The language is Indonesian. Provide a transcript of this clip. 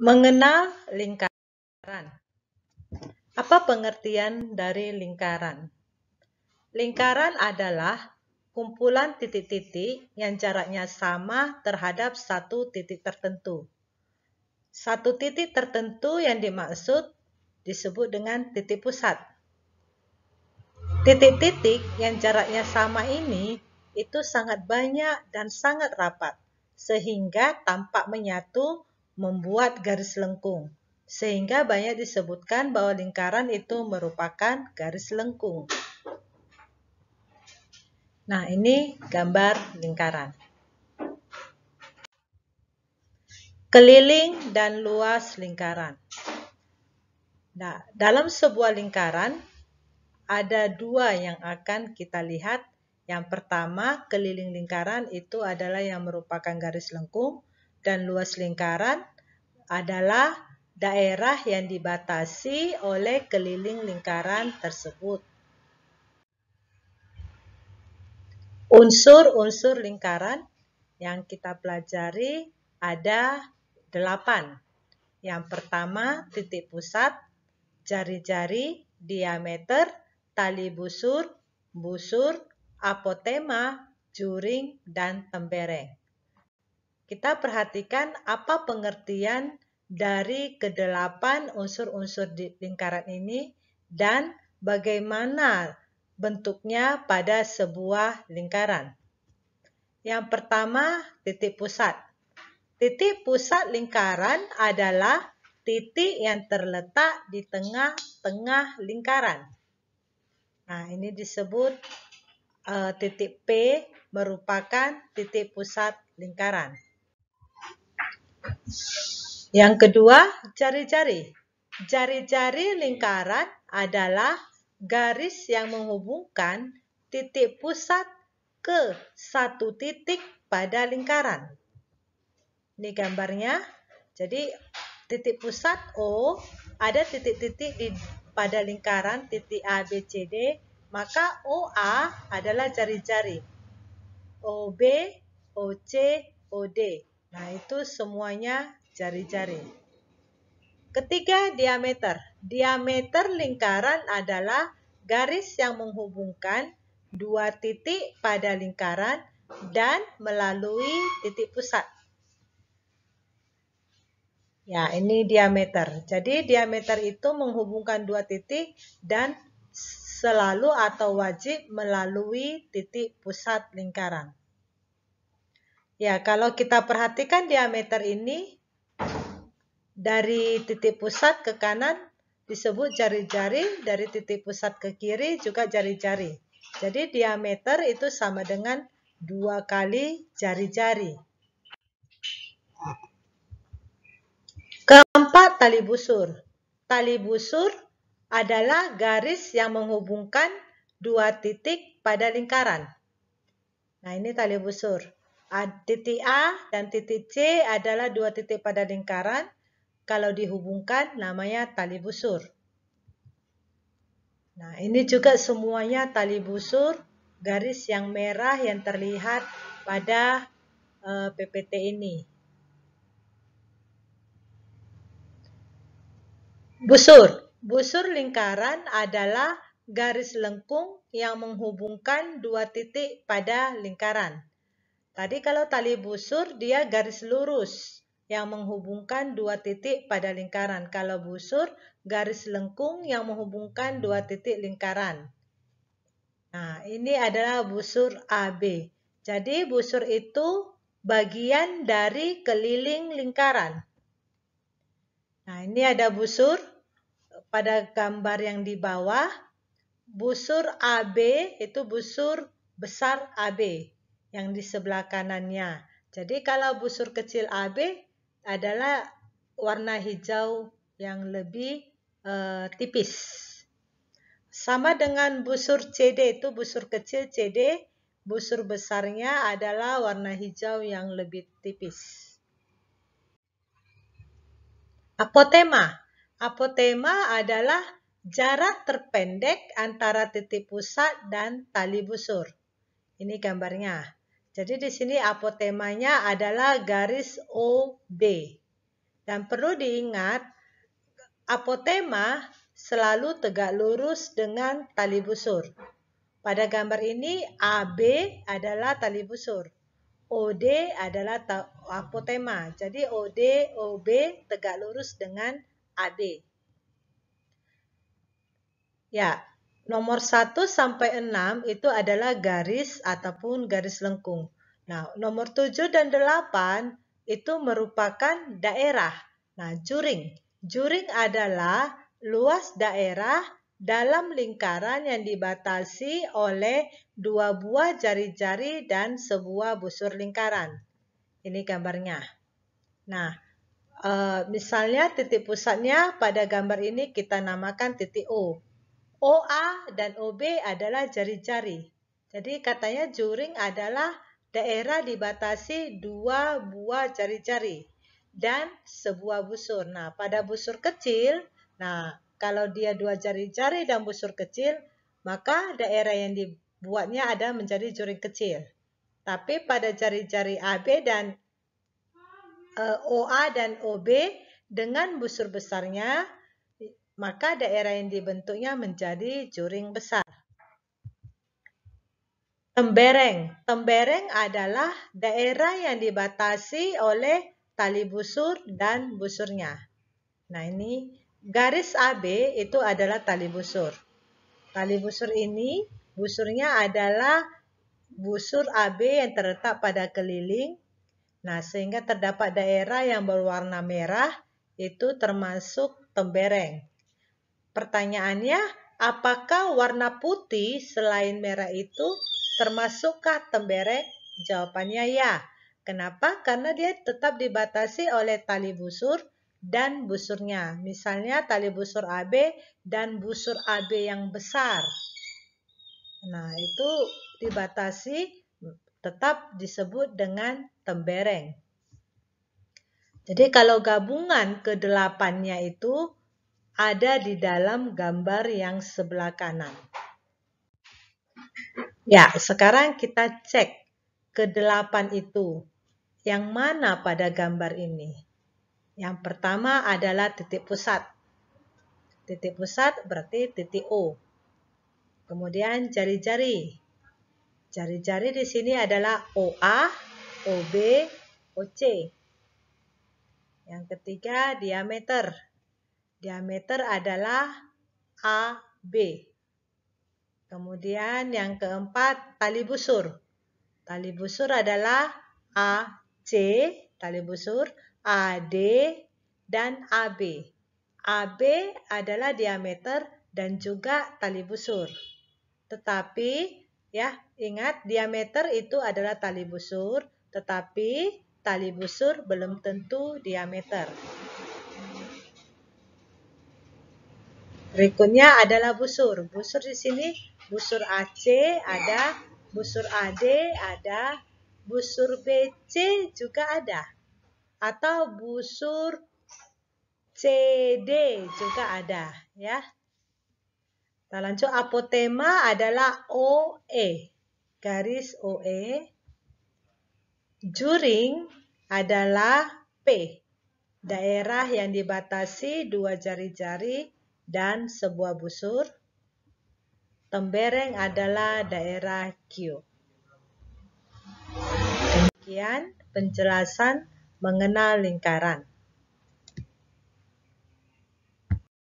Mengenal lingkaran. Apa pengertian dari lingkaran? Lingkaran adalah kumpulan titik-titik yang jaraknya sama terhadap satu titik tertentu. Satu titik tertentu yang dimaksud disebut dengan titik pusat. Titik-titik yang jaraknya sama ini itu sangat banyak dan sangat rapat, sehingga tampak menyatu membuat garis lengkung. Sehingga banyak disebutkan bahwa lingkaran itu merupakan garis lengkung. Nah, ini gambar lingkaran. Keliling dan luas lingkaran. Nah, dalam sebuah lingkaran, ada dua yang akan kita lihat. Yang pertama, keliling lingkaran itu adalah yang merupakan garis lengkung, dan luas lingkaran adalah daerah yang dibatasi oleh keliling lingkaran tersebut. Unsur-unsur lingkaran yang kita pelajari ada 8. Yang pertama, titik pusat, jari-jari, diameter, tali busur, apotema, juring, dan tembereng. Kita perhatikan apa pengertian dari ke-8 unsur-unsur di lingkaran ini dan bagaimana bentuknya pada sebuah lingkaran. Yang pertama, titik pusat. Titik pusat lingkaran adalah titik yang terletak di tengah-tengah lingkaran. Nah, ini disebut titik P merupakan titik pusat lingkaran. Yang kedua, jari-jari. Jari-jari lingkaran adalah garis yang menghubungkan titik pusat ke satu titik pada lingkaran. Ini gambarnya. Jadi, titik pusat O, ada titik-titik pada lingkaran, titik A, B, C, D, maka OA adalah jari-jari. OB, OC, OD. Nah, itu semuanya jari-jari. Ketiga, diameter. Diameter lingkaran adalah garis yang menghubungkan dua titik pada lingkaran dan melalui titik pusat. Ya, ini diameter. Jadi, diameter itu menghubungkan dua titik dan selalu atau wajib melalui titik pusat lingkaran. Ya, kalau kita perhatikan diameter ini, dari titik pusat ke kanan disebut jari-jari, dari titik pusat ke kiri juga jari-jari. Jadi diameter itu sama dengan 2 kali jari-jari. Keempat, tali busur. Tali busur adalah garis yang menghubungkan dua titik pada lingkaran. Nah, ini tali busur. Titik A dan titik C adalah dua titik pada lingkaran. Kalau dihubungkan namanya tali busur. Nah, ini juga semuanya tali busur, garis yang merah yang terlihat pada PPT ini. Busur. Busur lingkaran adalah garis lengkung yang menghubungkan dua titik pada lingkaran. Tadi kalau tali busur dia garis lurus yang menghubungkan dua titik pada lingkaran. Kalau busur, garis lengkung yang menghubungkan dua titik lingkaran. Nah, ini adalah busur AB. Jadi, busur itu bagian dari keliling lingkaran. Nah, ini ada busur pada gambar yang di bawah. Busur AB itu busur besar AB yang di sebelah kanannya. Jadi kalau busur kecil AB adalah warna hijau yang lebih tipis. Sama dengan busur CD itu busur kecil CD, busur besarnya adalah warna hijau yang lebih tipis. Apotema. Apotema adalah jarak terpendek antara titik pusat dan tali busur. Ini gambarnya. Jadi di sini apotemanya adalah garis OB. Dan perlu diingat, apotema selalu tegak lurus dengan tali busur. Pada gambar ini, AB adalah tali busur. OD adalah apotema. Jadi OD, OB tegak lurus dengan AD. Ya, nomor 1 sampai 6 itu adalah garis ataupun garis lengkung. Nah, nomor 7 dan 8 itu merupakan daerah. Nah, juring. Juring adalah luas daerah dalam lingkaran yang dibatasi oleh dua buah jari-jari dan sebuah busur lingkaran. Ini gambarnya. Nah, misalnya titik pusatnya pada gambar ini kita namakan titik O. OA dan OB adalah jari-jari. Jadi katanya juring adalah daerah dibatasi dua buah jari-jari dan sebuah busur. Nah, pada busur kecil, kalau dia dua jari-jari dan busur kecil, maka daerah yang dibuatnya ada menjadi juring kecil. Tapi pada jari-jari AB dan OA dan OB dengan busur besarnya, maka daerah yang dibentuknya menjadi juring besar. Tembereng. Tembereng adalah daerah yang dibatasi oleh tali busur dan busurnya. Nah, ini garis AB itu adalah tali busur. Tali busur ini, busurnya adalah busur AB yang terletak pada keliling. Nah, sehingga terdapat daerah yang berwarna merah, itu termasuk tembereng. Pertanyaannya, apakah warna putih selain merah itu termasukkah tembereng? Jawabannya ya. Kenapa? Karena dia tetap dibatasi oleh tali busur dan busurnya. Misalnya tali busur AB dan busur AB yang besar. Nah, itu dibatasi, tetap disebut dengan tembereng. Jadi kalau gabungan ke-8-nya itu ada di dalam gambar yang sebelah kanan. Ya, sekarang kita cek ke-8 itu. Yang mana pada gambar ini? Yang pertama adalah titik pusat. Titik pusat berarti titik O. Kemudian jari-jari. Jari-jari di sini adalah OA, OB, OC. Yang ketiga diameter. Diameter adalah AB. Kemudian yang keempat tali busur. Tali busur adalah AC, tali busur, AD, dan AB. AB adalah diameter dan juga tali busur. Tetapi ya, ingat diameter itu adalah tali busur, tetapi tali busur belum tentu diameter. Berikutnya adalah busur. Busur di sini, busur AC ada, busur AD ada, busur BC juga ada. Atau busur CD juga ada, ya. Kita lanjut, apotema adalah OE, garis OE. Juring adalah P, daerah yang dibatasi dua jari-jari dan sebuah busur. Tembereng adalah daerah Q. Demikian penjelasan mengenal lingkaran.